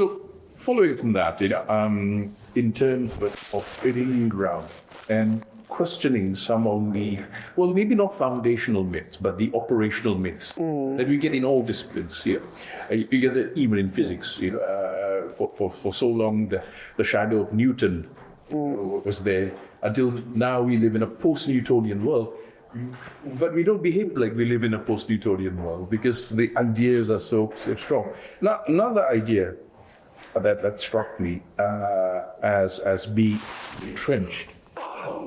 So following from that, in terms of hitting ground and questioning some of the, well, maybe not foundational myths, but the operational myths that we get in all disciplines here. You get it even in physics. For so long, the shadow of Newton was there, until now we live in a post-Newtonian world. But we don't behave like we live in a post-Newtonian world because the ideas are so strong. Now, another idea that struck me as being entrenched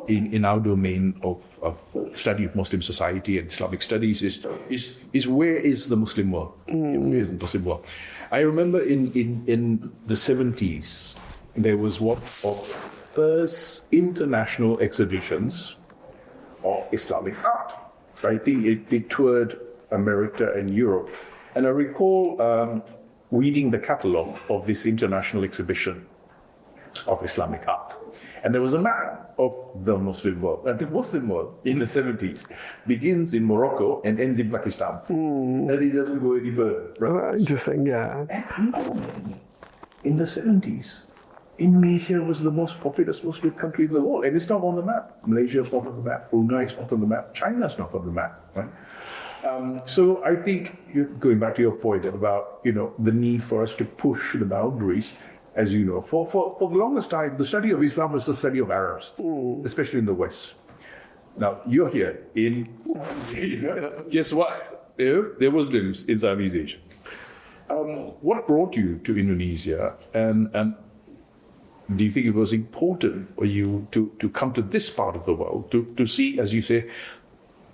in our domain of study of Muslim society and Islamic studies is where is the Muslim world? Where is the Muslim world? I remember in the 70s, there was one of the first international exhibitions of Islamic art. I think it toured America and Europe. And I recall reading the catalogue of this international exhibition of Islamic art. And there was a map of the Muslim world. And the Muslim world in the 70s begins in Morocco and ends in Pakistan. And it doesn't go any further. Right? Interesting, yeah. And in the 70s, Indonesia was the most populous Muslim country in the world. And it's not on the map. Malaysia is not on the map. Brunei is not on the map. China is not on the map. Right? So I think, going back to your point about the need for us to push the boundaries, as you know, for the longest time, the study of Islam was the study of Arabs, especially in the West. Now, you're here in, guess what? There was Muslims in Southeast Asia. What brought you to Indonesia, and do you think it was important for you to come to this part of the world, to see, as you say,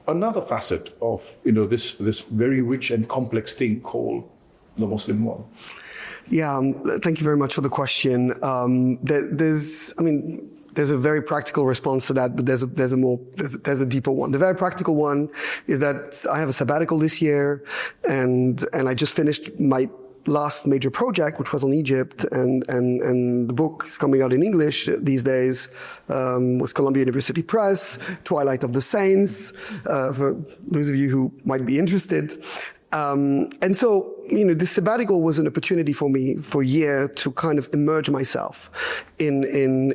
another facet of this very rich and complex thing called the Muslim world? Yeah, thank you very much for the question. There's a very practical response to that, but there's a deeper one. The very practical one is that I have a sabbatical this year, and I just finished my last major project, which was on Egypt, and the book is coming out in English these days with Columbia University Press, Twilight of the Saints, for those of you who might be interested. And so, this sabbatical was an opportunity for me for a year to kind of immerse myself in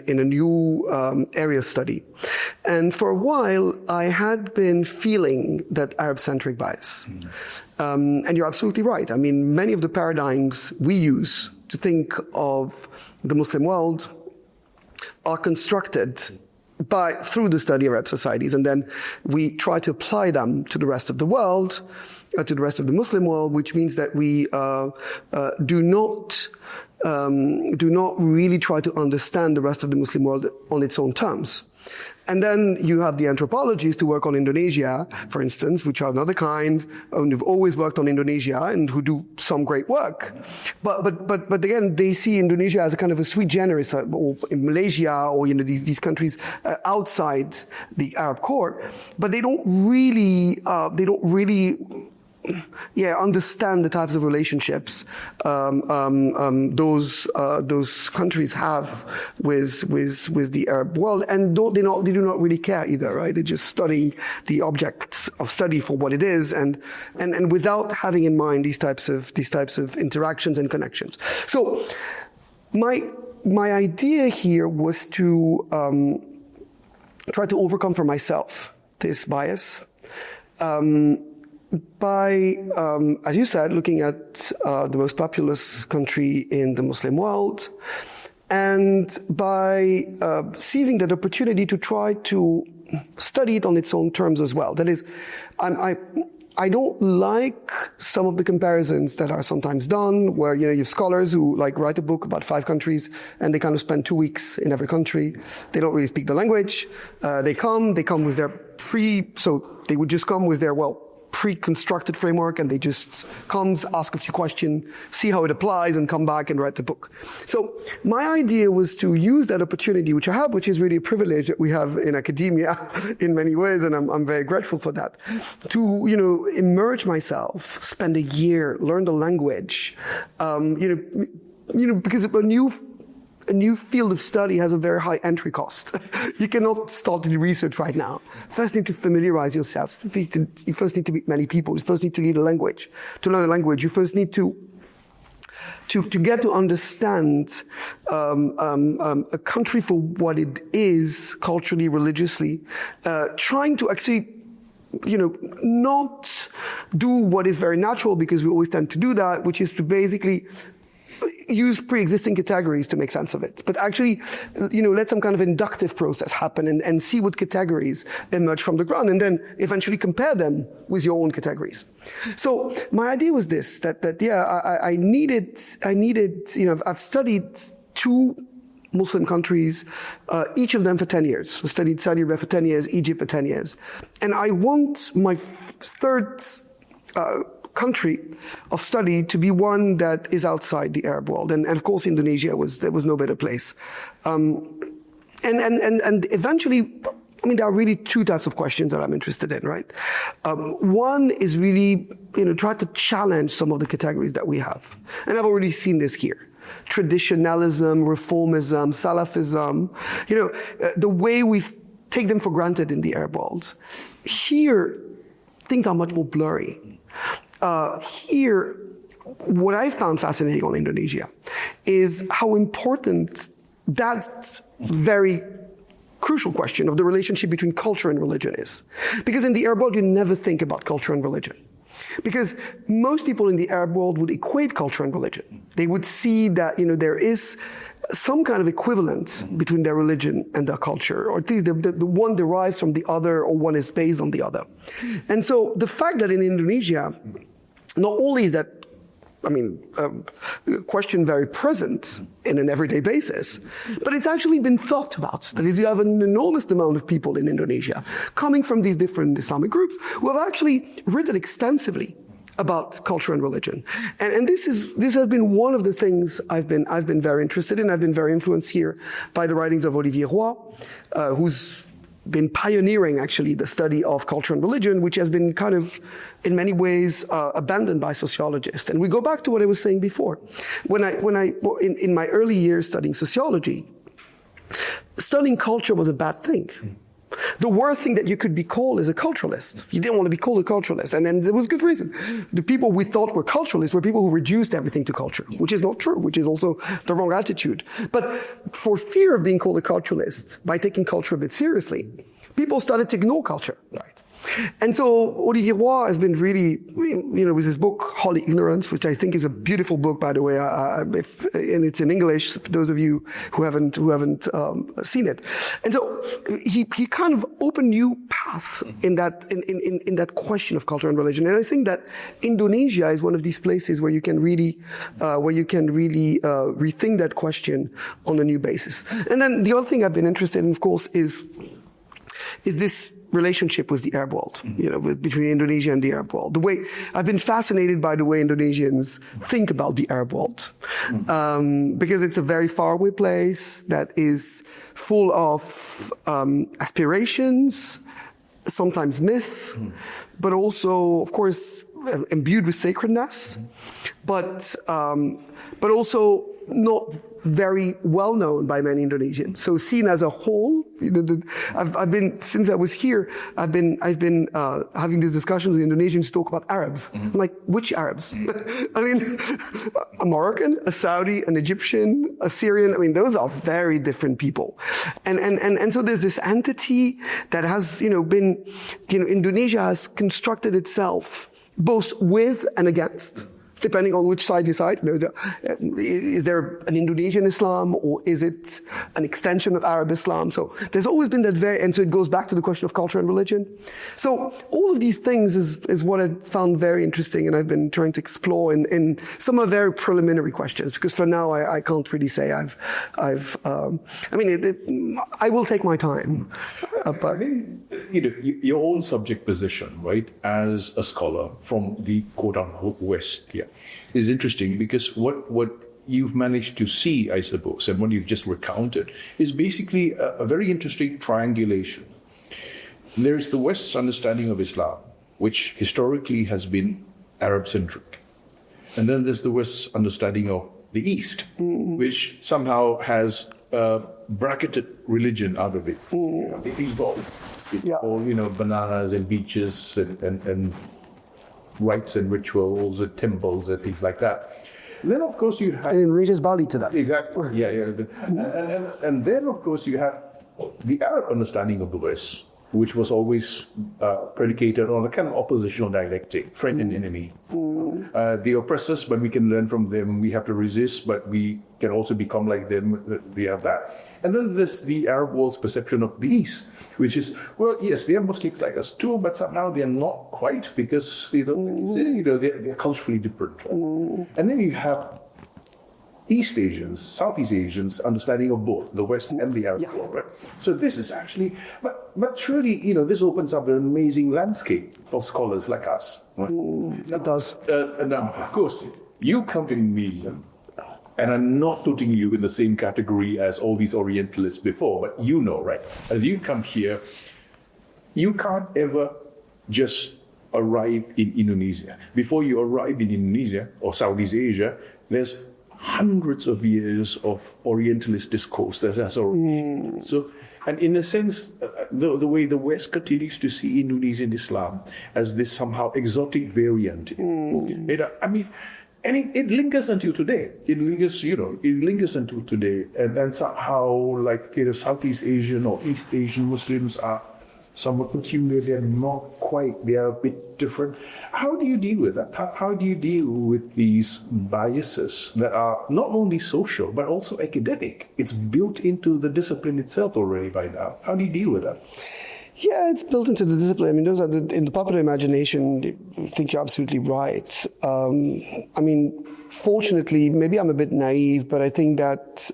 a new area of study. And for a while, I had been feeling that Arab-centric bias. And you're absolutely right. I mean, many of the paradigms we use to think of the Muslim world are constructed through the study of Arab societies, and then we try to apply them to the rest of the world, to the rest of the Muslim world, which means that we do not really try to understand the rest of the Muslim world on its own terms. And then you have the anthropologists who work on Indonesia, for instance, which are another kind, and who've always worked on Indonesia and who do some great work. But again, they see Indonesia as a kind of a sui generis, or in Malaysia, or these countries outside the Arab core. But they don't really understand the types of relationships those countries have with the Arab world, and they do not really care either, right? They're just studying the objects of study for what it is, and without having in mind these types of interactions and connections. So my idea here was to try to overcome for myself this bias. By, as you said, looking at the most populous country in the Muslim world, and by seizing that opportunity to try to study it on its own terms as well. That is, I don't like some of the comparisons that are sometimes done, where you have scholars who write a book about 5 countries, and they kind of spend 2 weeks in every country. They don't really speak the language. They come with their they would just come with their pre-constructed framework, and they just ask a few questions, see how it applies, and come back and write the book. So my idea was to use that opportunity, which I have, which is really a privilege that we have in academia in many ways, and I'm very grateful for that, to immerse myself, spend a year, learn the language, because a new field of study has a very high entry cost. You cannot start to do research right now. First, you need to familiarize yourself. You first need to meet many people. You first need to learn a language. To learn a language, you first need to to get to understand a country for what it is culturally, religiously, trying to actually not do what is very natural, because we always tend to do that, which is to basically use pre-existing categories to make sense of it, but actually, let some kind of inductive process happen and see what categories emerge from the ground, and then eventually compare them with your own categories. So my idea was this: I needed. I've studied 2 Muslim countries, each of them for 10 years. I studied Saudi Arabia for 10 years, Egypt for 10 years, and I want my third country of study to be one that is outside the Arab world, and of course Indonesia there was no better place, and eventually, there are really 2 types of questions that I'm interested in, right? One is really try to challenge some of the categories that we have, and I've already seen this here. Traditionalism, reformism, Salafism, the way we take them for granted in the Arab world. Here, things are much more blurry. Here, what I found fascinating on Indonesia is how important that very crucial question of the relationship between culture and religion is. Because in the Arab world, you never think about culture and religion. Because most people in the Arab world would equate culture and religion. They would see that, there is some kind of equivalence between their religion and their culture, or at least the one derives from the other, or one is based on the other. And so the fact that in Indonesia, not only is that question very present in an everyday basis, but it's actually been thought about. That is, you have an enormous amount of people in Indonesia coming from these different Islamic groups who have actually written extensively about culture and religion, and this has been one of the things I've been very interested in. I've been very influenced here by the writings of Olivier Roy, who's been pioneering actually the study of culture and religion, which has been kind of, in many ways, abandoned by sociologists. And we go back to what I was saying before. In my early years studying sociology, studying culture was a bad thing. The worst thing that you could be called is a culturalist. You didn't want to be called a culturalist. And then there was good reason. The people we thought were culturalists were people who reduced everything to culture, which is not true, which is also the wrong attitude. But for fear of being called a culturalist, by taking culture a bit seriously, people started to ignore culture. Right. And so Olivier Roy has been really, with his book, Holy Ignorance, which I think is a beautiful book, by the way, and it's in English, for those of you who haven't seen it. And so he kind of opened new path in that question of culture and religion. And I think that Indonesia is one of these places where you can really rethink that question on a new basis. And then the other thing I've been interested in, of course, is this relationship with the Arab world, between Indonesia and the Arab world. The way I've been fascinated by the way Indonesians think about the Arab world, because it's a very faraway place that is full of aspirations, sometimes myth, but also, of course, imbued with sacredness, but also not very well known by many Indonesians. So seen as a whole, I've been, since I was here, I've been having these discussions with Indonesians to talk about Arabs. I'm like, which Arabs? A Moroccan, a Saudi, an Egyptian, a Syrian. Those are very different people. And so there's this entity that has, been, Indonesia has constructed itself both with and against, depending on which side you side. Is there an Indonesian Islam, or is it an extension of Arab Islam? So there's always been that and so it goes back to the question of culture and religion. So all of these things is what I found very interesting, and I've been trying to explore in some of very preliminary questions, because for now I can't really say I will take my time. But I think, your own subject position, right, as a scholar from the quote-unquote West here, is interesting, because what you've managed to see, I suppose, and what you've just recounted, is basically a very interesting triangulation. There's the West's understanding of Islam, which historically has been Arab-centric. And then there's the West's understanding of the East, which somehow has bracketed religion out of it. It evolved. It's all, bananas and beaches and rites and rituals and temples and things like that. Then, of course, you have... And Indonesia's Bali to that. Exactly, and then, of course, you have the Arab understanding of the West, which was always predicated on a kind of oppositional dialectic, friend and enemy. The oppressors, but we can learn from them. We have to resist, but we can also become like them. We have that. And then there's the Arab world's perception of the East, which is, well, yes, they are Muslims like us too, but somehow they're not quite because they're culturally different. And then you have East Asians, Southeast Asians, understanding of both the West and the Arab world, right? So this is actually, but surely, this opens up an amazing landscape for scholars like us. Right? It does. Now, of course, you come to Indonesia, and I'm not putting you in the same category as all these Orientalists before, but right? As you come here, you can't ever just arrive in Indonesia. Before you arrive in Indonesia or Southeast Asia, there's hundreds of years of Orientalist discourse that has already. So, and in a sense, the way the West continues to see Indonesian Islam as this somehow exotic variant. And it lingers until today. It lingers until today. And somehow, Southeast Asian or East Asian Muslims are somewhat peculiar. They're not quite. They are a bit different. How do you deal with that? How do you deal with these biases that are not only social but also academic? It's built into the discipline itself already by now. How do you deal with that? Yeah, it's built into the discipline. I mean, those are in the popular imagination. I think you're absolutely right. Fortunately, maybe I'm a bit naive, but I think that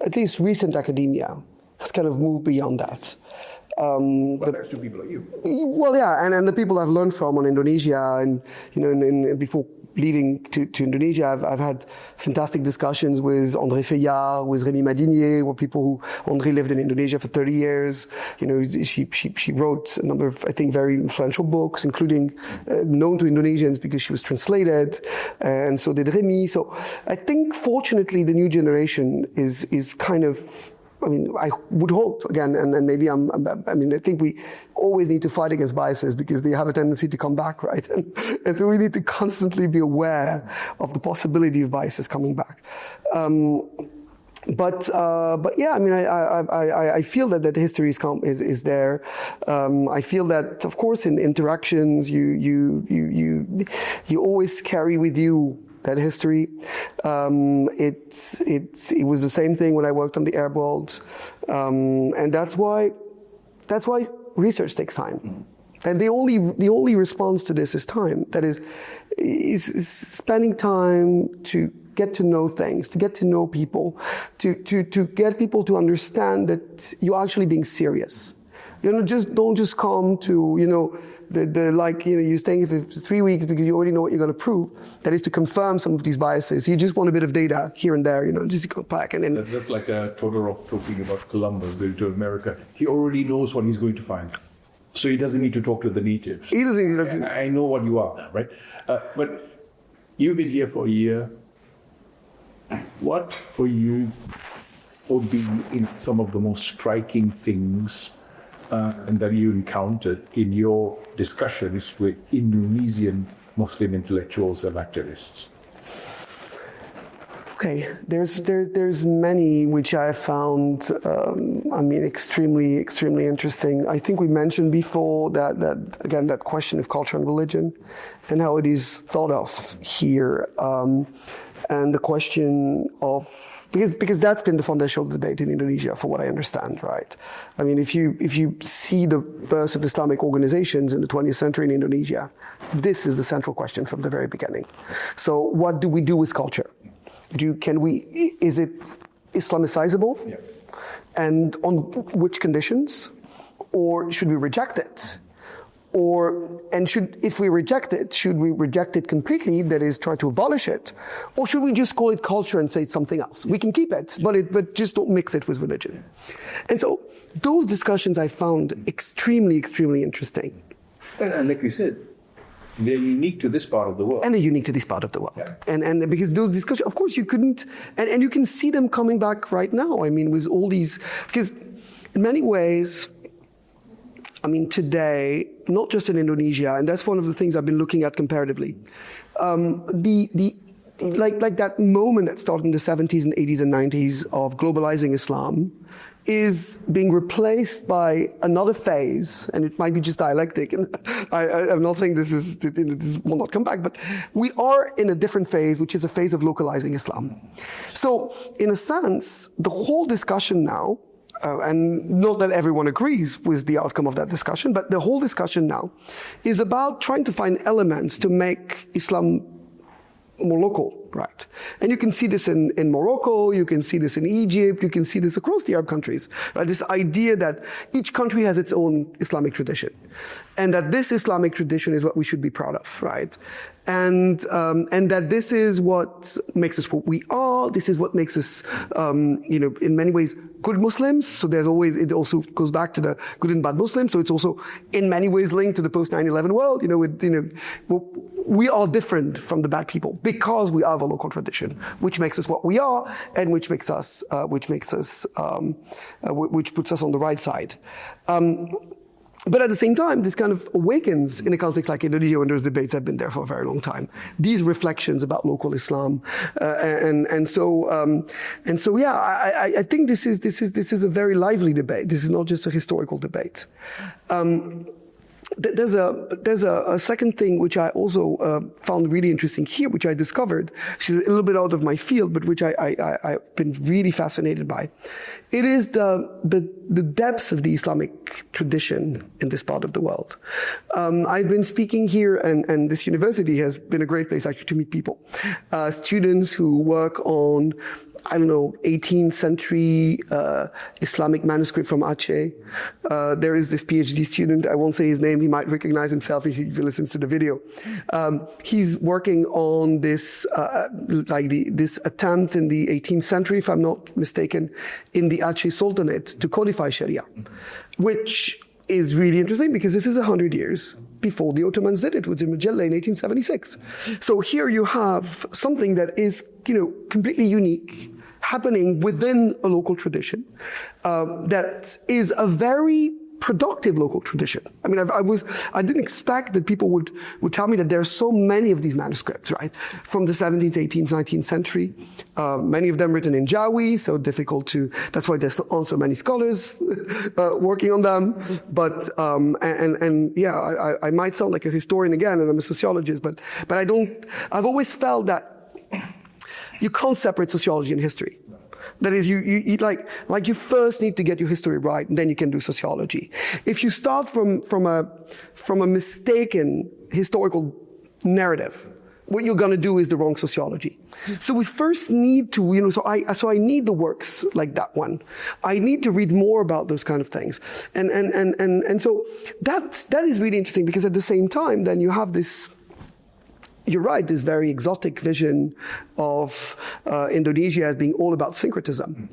at least recent academia has kind of moved beyond that. But thanks to people like you. Well, yeah, and the people I've learned from on Indonesia, and before leaving to Indonesia, I've had fantastic discussions with André Fayard, with Rémi Madinier, were people who André lived in Indonesia for 30 years. She wrote a number of, I think, very influential books, including known to Indonesians because she was translated, and so did Rémi. So I think, fortunately, the new generation is kind of, I would hope, again, and maybe I think we always need to fight against biases because they have a tendency to come back, right? And so we need to constantly be aware of the possibility of biases coming back. But yeah, I feel that the history is there. I feel that, of course, in interactions, you always carry with you that history. It was the same thing when I worked on the Arab world, and that's why research takes time. And the only response to this is time. That is spending time to get to know things, to get to know people, to get people to understand that you're actually being serious. Don't just come to you're staying for 3 weeks because you already know what you're going to prove. That is to confirm some of these biases. You just want a bit of data here and there, just to go back and then. That's like Todorov talking about Columbus going to America. He already knows what he's going to find, so he doesn't need to talk to the natives. He doesn't need to. I know what you are, right? But you've been here for a year. What for you would be some of the most striking things and that you encountered in your discussions with Indonesian Muslim intellectuals and activists? Okay, there's many which I have found, extremely, extremely interesting. I think we mentioned before that question of culture and religion and how it is thought of here. And the question of, because that's been the foundational debate in Indonesia, for what I understand, right? I mean, if you see the birth of Islamic organizations in the 20th century in Indonesia, this is the central question from the very beginning. So what do we do with culture? Is it Islamicizable? Yeah. And on which conditions? Or should we reject it? If we reject it, should we reject it completely, that is, try to abolish it? Or should we just call it culture and say it's something else? We can keep it, but just don't mix it with religion. And so those discussions I found extremely, extremely interesting. And like we said, they're unique to this part of the world. And they're unique to this part of the world. Yeah. And because those discussions, of course, you couldn't, and you can see them coming back right now. With all these, because in many ways, today, not just in Indonesia, and that's one of the things I've been looking at comparatively. like that moment that started in the 70s and 80s and 90s of globalizing Islam is being replaced by another phase, and it might be just dialectic. And I'm not saying this will not come back, but we are in a different phase, which is a phase of localizing Islam. So, in a sense, the whole discussion now, and not that everyone agrees with the outcome of that discussion, but the whole discussion now is about trying to find elements to make Islam more local, right? And you can see this in Morocco, you can see this in Egypt, you can see this across the Arab countries, right? This idea that each country has its own Islamic tradition, and that this Islamic tradition is what we should be proud of, right? And that this is what makes us what we are, this is what makes us, in many ways, good Muslims. So it also goes back to the good and bad Muslims. So it's also in many ways linked to the post 9/11 world. We are different from the bad people because we have a local tradition, which makes us what we are, and which puts us on the right side. But at the same time, this kind of awakens in a context like Indonesia, when those debates have been there for a very long time. These reflections about local Islam, I think this is a very lively debate. This is not just a historical debate. There's a second thing which I also found really interesting here, which I discovered, which is a little bit out of my field, but which I've been really fascinated by. It is the depths of the Islamic tradition in this part of the world. I've been speaking here, and this university has been a great place actually to meet people, students who work on 18th century Islamic manuscript from Aceh. There is this PhD student, I won't say his name, he might recognize himself if he listens to the video. He's working on this, this attempt in the 18th century, if I'm not mistaken, in the Aceh Sultanate to codify Sharia, which is really interesting because this is 100 years before the Ottomans did it with the Majella in 1876. So here you have something that is, completely unique, happening within a local tradition, that is a very productive local tradition. I mean, I didn't expect that people would tell me that there are so many of these manuscripts, right? From the 17th, 18th, 19th century. Many of them written in Jawi, so difficult that's why there's also many scholars working on them. But, I might sound like a historian again, and I'm a sociologist, but I've always felt that you can't separate sociology and history. That is, you first need to get your history right, and then you can do sociology. If you start from a mistaken historical narrative, what you're going to do is the wrong sociology. So we first need to, so I need the works like that one. I need to read more about those kind of things, and so that is really interesting because at the same time, then you have this. You're right, this very exotic vision of Indonesia as being all about syncretism.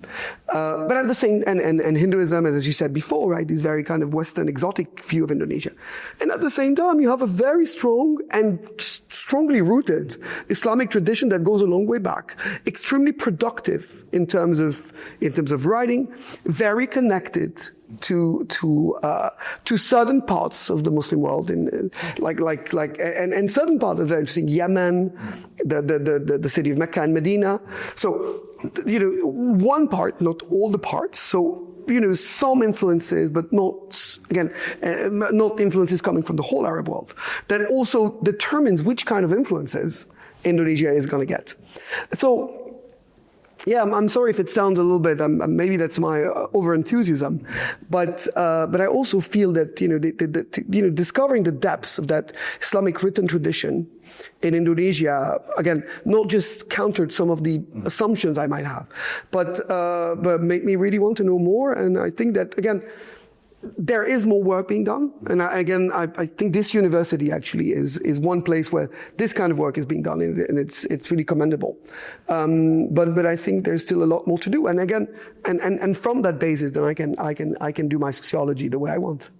But at the same, and Hinduism, as you said before, right, this very kind of Western exotic view of Indonesia. And at the same time, you have a very strong and strongly rooted Islamic tradition that goes a long way back, extremely productive in terms of writing, very connected to certain parts of the Muslim world, and certain parts are very interesting. Yemen, the city of Mecca and Medina. So, one part, not all the parts. So, some influences, but not influences coming from the whole Arab world. That also determines which kind of influences Indonesia is going to get. So. Yeah, I'm sorry if it sounds a little bit. Maybe that's my over-enthusiasm, but I also feel that discovering the depths of that Islamic written tradition in Indonesia, again, not just countered some of the assumptions I might have, but made me really want to know more. And I think that again, there is more work being done, and I think this university actually is one place where this kind of work is being done, and it's really commendable. But I think there's still a lot more to do, and again, and from that basis, then I can do my sociology the way I want.